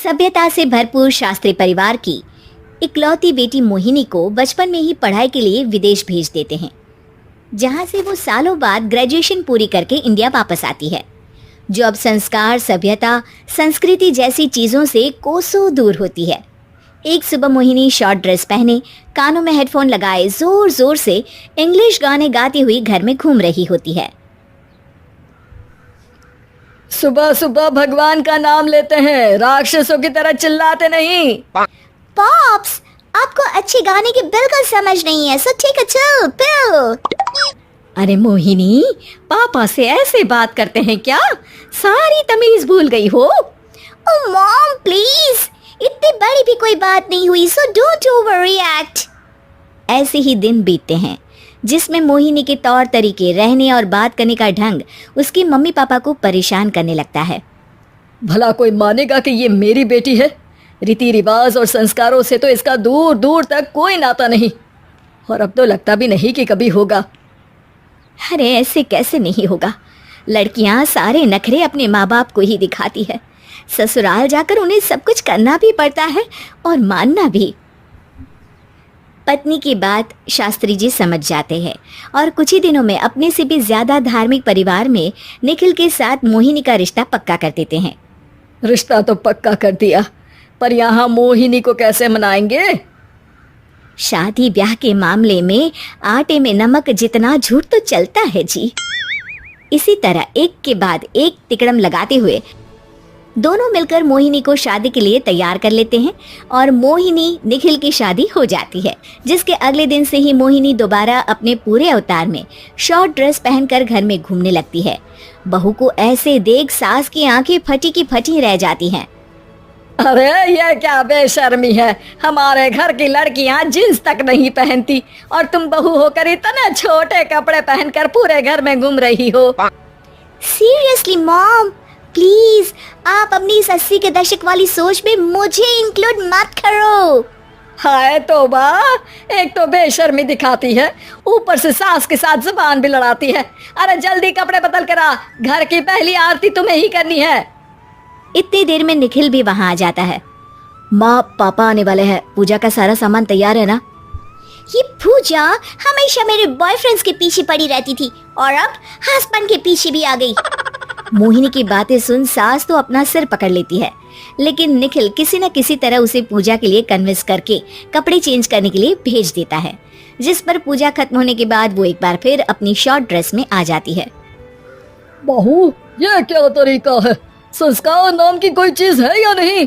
सभ्यता से भरपूर शास्त्री परिवार की इकलौती बेटी मोहिनी को बचपन में ही पढ़ाई के लिए विदेश भेज देते हैं, जहां से वो सालों बाद ग्रेजुएशन पूरी करके इंडिया वापस आती है, जो अब संस्कार, सभ्यता, संस्कृति जैसी चीज़ों से कोसों दूर होती है। एक सुबह मोहिनी शॉर्ट ड्रेस पहने, कानों में हेडफोन लगाए जोर जोर से इंग्लिश गाने गाती हुई घर में घूम रही होती है। सुबह सुबह भगवान का नाम लेते हैं, राक्षसों की तरह चिल्लाते नहीं। पॉप्स, आपको अच्छे गाने की बिल्कुल समझ नहीं है, so take a chill pill. अरे मोहिनी, पापा से ऐसे बात करते हैं क्या? सारी तमीज भूल गई हो। ओह मॉम प्लीज, इतनी बड़ी भी कोई बात नहीं हुई, सो डोंट ओवररिएक्ट। ऐसे ही दिन बीतते हैं जिसमें मोहिनी के तौर तरीके, रहने और बात करने का ढंग उसकी मम्मी पापा को परेशान करने लगता है। भला कोई मानेगा कि ये मेरी बेटी है? रीति रिवाज और संस्कारों से तो इसका दूर दूर तक कोई नाता नहीं, और अब तो लगता भी नहीं कि कभी होगा। अरे ऐसे कैसे नहीं होगा? लड़कियां सारे नखरे अपने माँ बाप को ही दिखाती है। ससुराल जाकर उन्हें सब कुछ करना भी पड़ता है और मानना भी। पत्नी की बात शास्त्री जी समझ जाते हैं और कुछ ही दिनों में अपने से भी ज्यादा धार्मिक परिवार में निखिल के साथ मोहिनी का रिश्ता पक्का कर देते हैं। रिश्ता तो पक्का कर दिया, पर यहाँ मोहिनी को कैसे मनाएंगे? शादी ब्याह के मामले में आटे में नमक जितना झूठ तो चलता है जी। इसी तरह एक के बाद एक तिकड़म लगाते हुए दोनों मिलकर मोहिनी को शादी के लिए तैयार कर लेते हैं और मोहिनी निखिल की शादी हो जाती है, जिसके अगले दिन से ही मोहिनी दोबारा अपने पूरे अवतार में शॉर्ट ड्रेस पहनकर घर में घूमने लगती है। बहू को ऐसे देख सास की आंखें फटी की फटी रह जाती हैं। अरे ये क्या बेशर्मी है, हमारे घर की लड़कियां जींस तक नहीं पहनती और तुम बहू होकर इतने छोटे कपड़े पहनकर पूरे घर में घूम रही हो। सीरियसली मॉम, प्लीज आप अपनी इस 80 के दशक वाली सोच में मुझे इंक्लूड मत करो। हाय तौबा, एक तो बेशर्मी दिखाती है, ऊपर से सास के साथ जुबान भी लड़ाती है। अरे जल्दी कपड़े बदल कर आ, घर की पहली आरती तुम्हें ही करनी है। इतनी देर में निखिल भी वहां आ जाता है। माँ पापा आने वाले हैं, पूजा का सारा सामान तैयार है ना? ये पूजा हमेशा मेरे बॉयफ्रेंड्स के पीछे पड़ी रहती थी और अब हस्बैंड के पीछे भी आ गई। मोहिनी की बातें सुन सास तो अपना सिर पकड़ लेती है, लेकिन निखिल किसी न किसी तरह उसे पूजा के लिए कन्विंस करके कपड़े चेंज करने के लिए भेज देता है, जिस पर पूजा खत्म होने के बाद वो एक बार फिर अपनी शॉर्ट ड्रेस में आ जाती है। बहू, ये क्या तरीका है? संस्कार नाम की कोई चीज है या नहीं?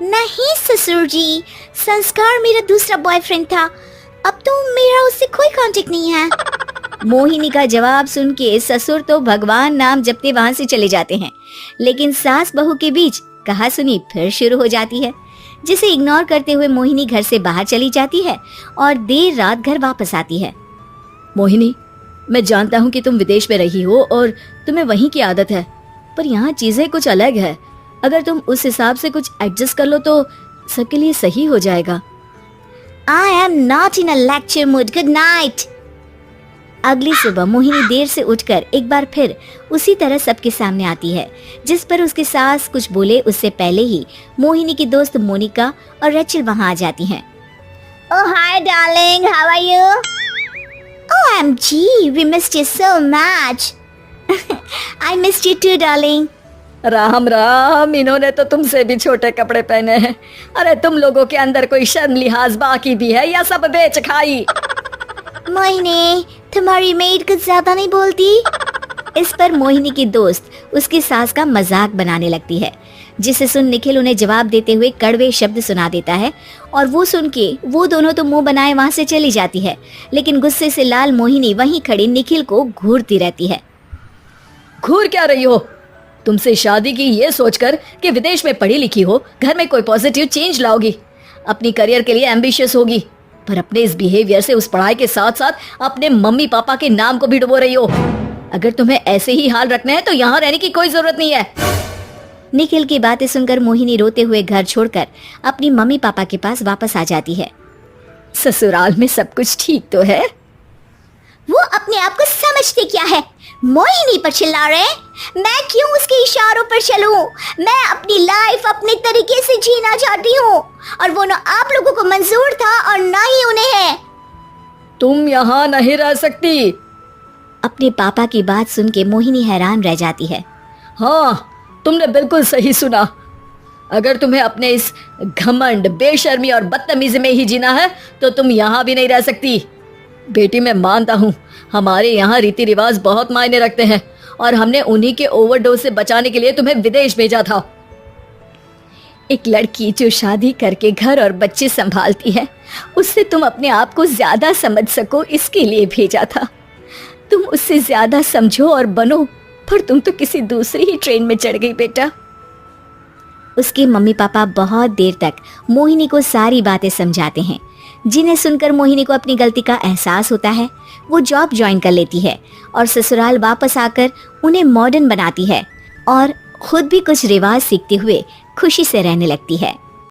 नहीं ससुर जी, संस्कार मेरा दूसरा बॉयफ्रेंड था, अब तो मेरा उससे कोई कांटेक्ट नहीं है। मोहिनी का जवाब सुन के ससुर तो भगवान नाम जपते वहां से चले जाते हैं, लेकिन सास बहू के बीच कहासुनी फिर शुरू हो जाती है, जिसे इग्नोर करते हुए मोहिनी घर से बाहर चली जाती है और देर रात घर वापस आती है। मोहिनी, मैं जानता हूँ कि तुम विदेश में रही हो और तुम्हें वहीं की आदत है, पर यहाँ चीजें कुछ अलग है। अगर तुम उस हिसाब से कुछ एडजस्ट कर लो तो सबके लिए सही हो जाएगा। I am not in a lecture mood. Good night. अगली सुबह मोहिनी देर से उठकर एक बार फिर उसी तरह सबके सामने आती है, जिस पर उसकी सास कुछ बोले उससे पहले ही मोहिनी की दोस्त मोनिका और रेचल वहां आ जाती हैं। Oh hi darling, how are you? OMG, we missed you so much. I missed you too darling. Ram Ram, इन्होंने तो तुमसे भी छोटे कपड़े पहने हैं। अरे तुम लोगों के अंदर कोई शर्म लिहाज बाकी भी है या सब बेच खाई? मोहिनी, तुम्हारी मेड कुछ ज्यादा नहीं बोलती? इस पर मोहिनी की दोस्त उसकी सास का मजाक बनाने लगती है, जिसे सुन निखिल उन्हें जवाब देते हुए कड़वे शब्द सुना देता है और वो सुन के वो दोनों तो मुंह बनाए वहां से चली जाती है, लेकिन गुस्से से लाल मोहिनी वहीं खड़ी निखिल को घूरती रहती है। घूर क्या रही हो? तुमसे शादी की ये सोचकर कि विदेश में पढ़ी लिखी हो, घर में कोई पॉजिटिव चेंज लाओगी, अपनी करियर के लिए एम्बिशियस होगी, पर अपने इस बिहेवियर से उस पढ़ाई के साथ साथ अपने मम्मी पापा के नाम को भी डुबो रही हो। अगर तुम्हें ऐसे ही हाल रखना है तो यहाँ रहने की कोई जरूरत नहीं है। निखिल की बातें सुनकर मोहिनी रोते हुए घर छोड़कर अपनी मम्मी पापा के पास वापस आ जाती है। ससुराल में सब कुछ ठीक तो है? वो अपने आप को समझते क्या है? मोहिनी पर चिल्ला रहे हैं? मैं क्यों उसके इशारों पर चलूं? मैं अपनी लाइफ अपने तरीके से जीना चाहती हूँ और वो ना आप लोगों को मंजूर था और ना ही उन्हें है। तुम यहाँ नहीं रह सकती। अपने पापा की बात सुन के मोहिनी हैरान रह जाती है। हाँ, तुमने बिल्कुल सही सुना। अगर तुम्हें अपने इस घमंड, बेशर्मी और बदतमीजी में ही जीना है तो तुम यहाँ भी नहीं रह सकती। बेटी, मैं मानता हूँ हमारे यहाँ रीति रिवाज बहुत मायने रखते हैं और हमने उन्हीं के ओवरडोज से बचाने के लिए तुम्हें विदेश भेजा था। एक लड़की जो शादी करके घर और बच्चे संभालती है, उससे तुम अपने आप को ज्यादा समझ सको इसके लिए भेजा था। तुम उससे ज्यादा समझो और बनो, पर तुम तो किसी दूसरी ही ट्रेन में चढ़ गई बेटा। उसके मम्मी पापा बहुत देर तक मोहिनी को सारी बातें समझाते हैं, जिन्हें सुनकर मोहिनी को अपनी गलती का एहसास होता है। वो जॉब ज्वाइन कर लेती है और ससुराल वापस आकर उन्हें मॉडर्न बनाती है और खुद भी कुछ रिवाज सीखते हुए खुशी से रहने लगती है।